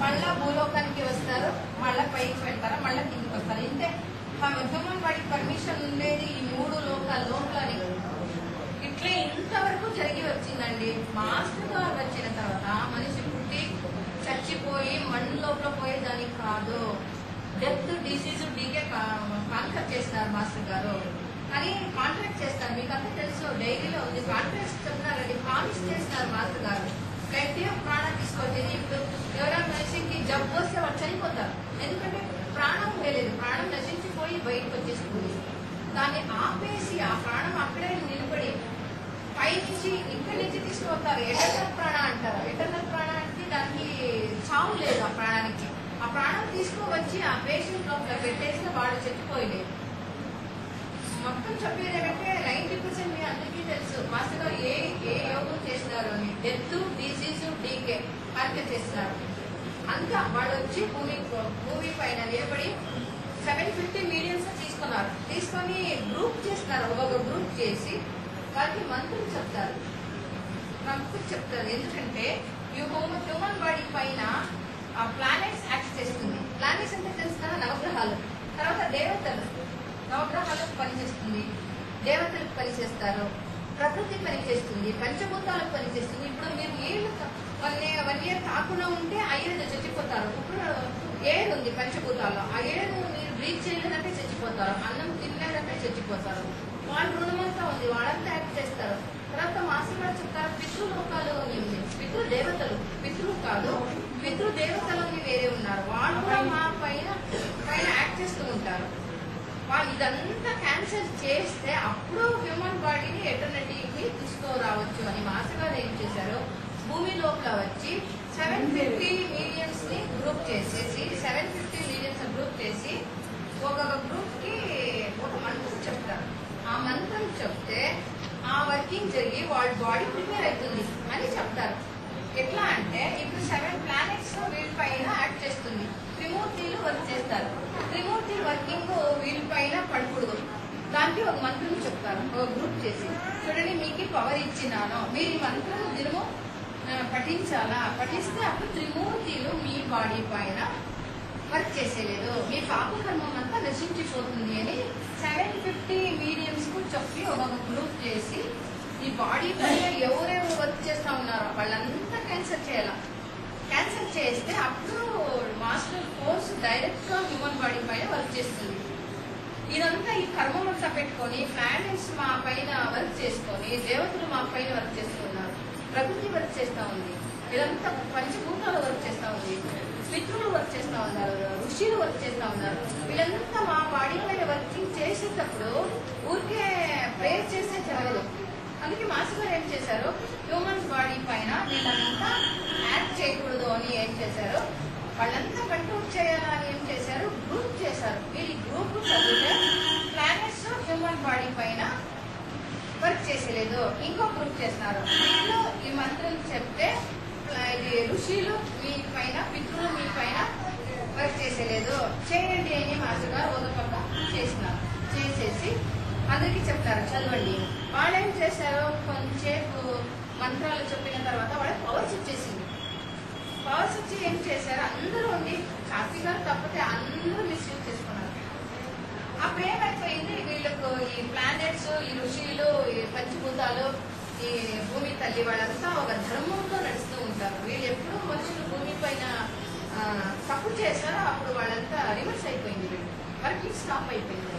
మళ్ళా భూలోకానికి వస్తారు, మళ్ళా పైకి వెళ్తారు, మళ్ళా కిందికి వస్తారు. ఇంతే హ్యూమన్ బాడీకి పర్మిషన్ ఉండేది ఈ 3 లోకాల లోపలని. ఇట్లే ఇంతవరకు జరిగి వచ్చిందండి. మాస్టర్ గారు వచ్చిన తర్వాత మనిషి పుట్టి చచ్చిపోయి మಣ್ಣు లోపల పోయేదానికి కాదు, డెత్, డిసీజ్, డీకే కాన్కర్ చేసినారు మాస్టర్ గారు అని కాంట్రాక్ట్ చేస్తారు. మీకు అంతా తెలుసు, డైరీలో ఉంది, కాంట్రాక్ట్ చెప్తున్నారండి, ప్రామిస్ చేస్తున్నారు మాస్టర్ గారు. గట్టిగా ప్రాణం తీసుకొచ్చేది. ఇప్పుడు ఎవరైనా మనిషికి జబ్బు వస్తే వాళ్ళు చనిపోతారు, ఎందుకంటే ప్రాణం లేదు, ప్రాణం నశించిపోయి బయటకు వచ్చేస్తుంది. దాన్ని ఆపేసి ఆ ప్రాణం అక్కడే నిలబడి పైనుంచి ఇక్కడి నుంచి తీసుకుపోతారు. ఎటర్నల్ ప్రాణ అంటారు. ఎటర్నల్ ప్రాణ అంటే దానికి చావు లేదు. ఆ ప్రాణానికి ఆ ప్రాణం తీసుకువచ్చి ఆ పేషెంట్ లోపల పెట్టేస్తే వాడు చచ్చిపోయలేదు. మొత్తం చెప్పేది ఏంటంటే 90% మీ అందరికీ తెలుసు మాస్టర్ గారు ఏ యోగం చేస్తున్నారు అని. డెత్, డిసీజ్, డీకే కాన్కర్ చేస్తున్నారు. అంతా వాళ్ళు వచ్చి భూమి పైన నిలబడి 750 మిలియన్స్ తీసుకున్నారు. తీసుకొని గ్రూప్ చేస్తున్నారు. ఒక్కొక్క గ్రూప్ చేసి వాళ్ళకి మంత్రులు చెప్తారు. ఎందుకంటే ఈ హ్యూమన్ బాడీ పైన ఆ ప్లానెట్స్ యాక్ట్ చేస్తుంది. ప్లానెట్స్ అంటే తెలుస్తున్నా నవగ్రహాలు, తర్వాత దేవతలు. నవగ్రహాలకు పనిచేస్తుంది, దేవతలకు పనిచేస్తారు, ప్రకృతి పనిచేస్తుంది, పంచభూతాలకు పనిచేస్తుంది. ఇప్పుడు మీరు నీళ్లు 1 year కాకుండా ఉంటే ఆ ఏడు చచ్చిపోతారు. ఇప్పుడు ఏడు ఉంది పంచభూతాల్లో, ఆ ఏడు మీరు బ్రీచ్ చేయలేదంటే చచ్చిపోతారు, అన్నం తినలేదంటే చచ్చిపోతారు. వాళ్ళ రుణమంతా ఉంది, వాళ్ళంతా యాక్ట్ చేస్తారు. తర్వాత మాస్టర్ గారు చెప్తారు పితృలోకాలు ఉంది, పితృదేవతలు, పితృ కాదు పితృదేవతలు వేరే ఉన్నారు. వాళ్ళు కూడా మా పైన యాక్ట్ చేస్తూ ఉంటారు. వాళ్ళు ఇదంతా క్యాన్సల్ చేస్తే అప్పుడు హ్యూమన్ బాడీని ఎటర్నిటీకి తీసుకురావచ్చు అని మాస్టర్ గారు ఏం చేశారు, భూమి లోపల వచ్చి 750 మిలియన్స్ ని గ్రూప్ చేసేసి 750 మిలియన్స్ గ్రూప్ చేసి ఒక్కొక్క గ్రూప్ కి ఒక మంత్రం చెప్తారు. ఆ మంత్రం చెప్తే ఆ వర్కింగ్ జరిగి వాళ్ళ బాడీ ప్రిపేర్ అవుతుంది అని చెప్తారు. ఎట్లా అంటే ఇప్పుడు 7 ప్లానెట్స్ వీళ్ళ పైన యాక్ట్ చేస్తుంది. త్రిమూర్తిలు వర్క్ చేస్తారు. త్రిమూర్తి వర్కింగ్ వీళ్ళ పైన పడకూడదు. దానికి ఒక మంత్రం చెప్తారు, ఒక గ్రూప్ చేసి. చూడండి, మీకు పవర్ ఇచ్చినాను, మీరు ఈ మంత్రం దినము పఠించాలా, పఠిస్తే అప్పుడు త్రిమూర్తిలు మీ బాడీ పైన వర్క్ చేసేలేదు, మీ పాపకర్మం అంతా నశించిపోతుంది అని 750 మిలియన్స్ కు చెప్పి ఒక గ్రూప్ చేసి ఈ బాడీ పైన ఎవరెవరు వర్క్ చేస్తా ఉన్నారో వాళ్ళంతా క్యాన్సల్ చేయాల. క్యాన్సల్ చేస్తే అప్పుడు మాస్టర్ ఫోర్స్ డైరెక్ట్ గా హ్యూమన్ బాడీ పైన వర్క్ చేస్తుంది. ఇదంతా ఈ కర్మమంతా పెట్టుకొని ప్లానెట్స్ మా పైన వర్క్ చేసుకొని, దేవతలు మా పైన వర్క్ చేస్తున్నారు, ప్రకృతి వర్క్ చేస్తా ఉంది, ఇదంతా పంచభూతాలు వర్క్ చేస్తా ఉంది, పితృలు వర్క్ చేస్తా ఉన్నారు, ఋషులు వర్క్ చేస్తా ఉన్నారు. వీళ్ళంతా మా బాడీ పైన వర్కింగ్ చేసేటప్పుడు ఊరికే ప్రేయర్ చేస్తే జరగదు. అందుకే మాస్టర్ గారు ఏం చేశారు, హ్యూమన్ బాడీ పైన వీళ్ళంతా యాక్ట్ చేయకూడదు అని ఏం చేశారు, వాళ్ళంతా కంట్రోల్ చేయాలని ఏం చేశారు, గ్రూప్ చేశారు. వీళ్ళు గ్రూప్ చదివితే ప్లానెట్స్ హ్యూమన్ బాడీ పైన వర్క్ చేసేలేదు, ఇంకో గ్రూప్ చేస్తున్నారు. వీళ్ళు ఈ మంత్రం చెప్తే ఇది ఋషులు మీ పైన, పితృలు మీ పైన వర్క్ చేసేలేదు, చేయండి అని మాస్టర్ గారు ఒక పక్క చేసినారు. చేసేసి అందరికీ చెప్తారు చదవండి. వాళ్ళు ఏం చేశారు, కొంచెంసేపు మంత్రాలు చెప్పిన తర్వాత వాళ్ళకి పవర్స్ వచ్చేసింది. పవర్స్ వచ్చి ఏం చేశారు, అందరూ ఉండి శాస్త్రి గారు తప్పితే అందరూ మిస్యూజ్ చేసుకున్నారు. అప్పుడు ఏమైపోయింది, వీళ్ళకు ఈ ప్లానెట్స్, ఈ ఋషులు, ఈ పంచభూతాలు, ఈ భూమి తల్లి వాళ్ళంతా ఒక ధర్మంతో నడుస్తూ ఉంటారు. వీళ్ళు ఎప్పుడు మనుషులు భూమి పైన తప్పు చేశారో అప్పుడు వాళ్ళంతా రివర్స్ అయిపోయింది, వీళ్ళు వర్కింగ్ స్టాప్ అయిపోయింది.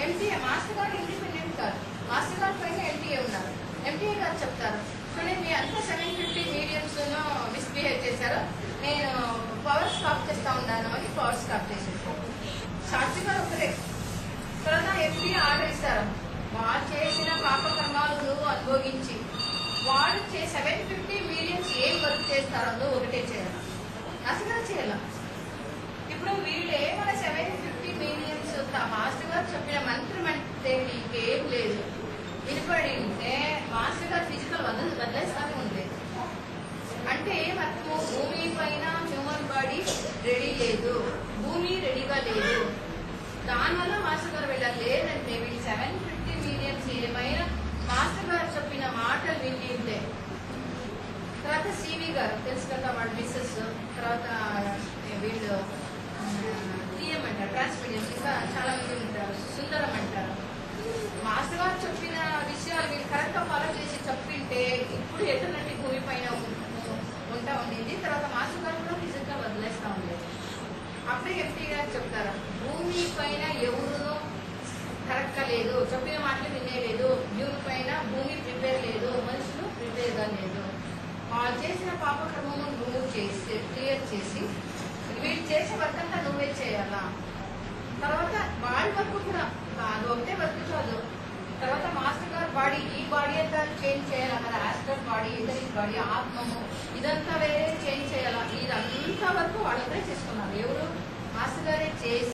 ఎంటీఏ మాస్టర్ గారు ఇండిపెండెంట్ కాదు, మాస్టర్ గారు పైన ఎన్టీఏ ఉన్నారు. ఎంటీఏ గారు చెప్తారు, చూడండి మీ అంతా 750 మిలియన్స్ మిస్బిహేవ్ చేశారు, నేను పవర్ స్టాప్ చేస్తా ఉన్నాను అని పవర్ స్టాప్ చేసేసారు. శాస్త్రి గారు ఒకరే. తర్వాత ఎంపీ ఆర్డర్ ఇస్తారు, వాళ్ళు చేసిన పాపకర్మాలు నువ్వు అనుభవించి వాళ్ళు 750 మిలియన్స్ ఏం వర్క్ చేస్తారో నువ్వు ఒకటే చేయాలి, అసలు చేయాల. ఇప్పుడు వీళ్ళు ఏమైనా 750 మిలియన్స్ మాస్టర్ గారు చెప్పిన మంత్రం అంటే నీకేం లేదు వినపడి ఉంటే మాస్టర్ గారు ఫిజికల్ వదిలేస్తానే ఉంది అంటే ఏమర్థము, భూమి పైన హ్యూమన్ బాడీ రెడీ లేదు, భూమి రెడీగా లేదు, దానివల్ల మాస్టర్ గారు వెళ్ళాలి. లేదంటే వీళ్ళు 750 మిలియన్స్ ఏమైనా మాస్టర్ గారు చెప్పిన మాటలు వింటే. తర్వాత సివి గారు తెలుసు కదా, వాళ్ళ మిస్సెస్, తర్వాత ఎప్పుడు ఎటనంటే భూమి పైన ఉంటా ఉండింది. తర్వాత మాస్టర్ గారు కూడా ఫిజికల్ గా వదిలేస్తా ఉండేది. అప్పుడే ఎంపీ గారు చెప్తారు, భూమి పైన ఎవరు కరెక్ట్ లేదు, చెప్పిన మాటలు వినేలేదు, భూమి ప్రిపేర్ లేదు, మనుషులు ప్రిపేర్ గా లేదు. వాళ్ళు చేసిన పాపకర్మము నువ్వు చేసి క్లియర్ చేసి వీళ్ళు చేసే వర్క్ అంతా నువ్వే చేయాలా. తర్వాత వాళ్ళ వరకు కూడా అది ఒకటే వర్క్ కాదు. తర్వాత మాస్టర్ గారు బాడీ, ఈ బాడీ అంతా చేంజ్ చేయాలా కదా, ఆస్ట్రల్ బాడీ, ఇతని బాడీ, ఆత్మము ఇదంతా వేరే చేంజ్ చేయాలా. ఇదంతా వరకు వాళ్ళందరే చేసుకున్నారు. ఎవరు మాస్టర్ గారే చేసి